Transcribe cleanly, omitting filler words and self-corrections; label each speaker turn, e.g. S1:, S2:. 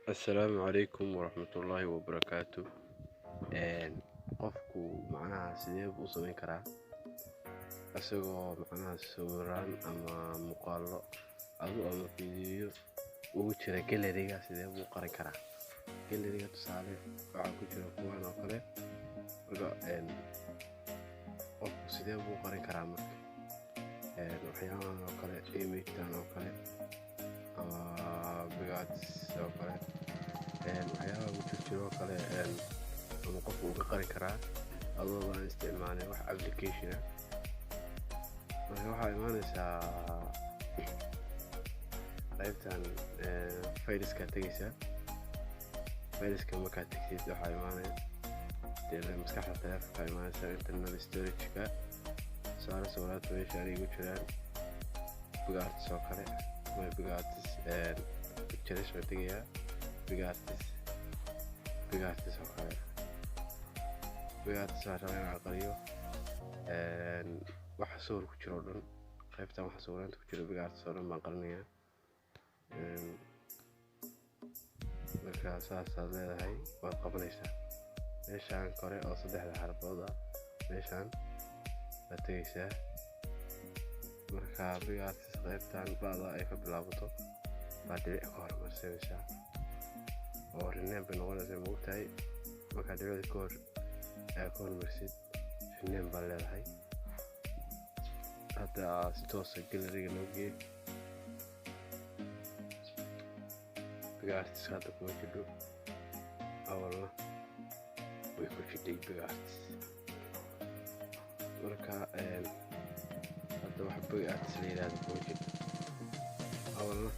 S1: السلام عليكم ورحمة الله وبركاته. qofku macnaha sidee buu u samayn karaa asagoo macnaha sawiraan ama muuqaallo ama fiidiyo ugu jira gallery-ga sidee buu qarin karaa gallery-ga tusaale waxa ku jira kuwan oo kale marka qofku sidee buu qarin karaa marka waxyaabahan oo kale image-tan oo kale ama bigaats oo kale waxyaabaha ku jira oo kale ama qofku uga qari karaa adoo aan isticmaalin wax application ah marka waxaa imaanaysaa qaybtan fayliska tegaysa fayliska markaad tagtid waxaa imaanaya dee maskaxda taleefanka imaanaysa internal storage-ka saara sawiraadka meesha ay ugu jiraan bigaats oo kale bigaats pictures baa tegayaa bigaats oo kale bigaats waxaa rabaa inaan qariyo waxa sawir ku jiro dhan qaybtan waxa sawiraanta ku jira bigaats oo dhan baan qarinayaa marka saasaad leedahay waad qabanaysaa meeshaan kore oo 3 xarbood ah meeshaan baad tegaysaa marka bigaats qaybtan ba'da ay ka bilaabato baad dhibic ka hormarsanaysaa oo rename bay noqonaysaa moogtahay markaad dhibicda ka hormarsid rename baa leedahay hadda si toosa gallery-ga loo geeyo bigaats hadda kuma jidho awalna way ku jidhay bigaats marka hadda wax bigaats la yidhaahdo kuma jidho awalna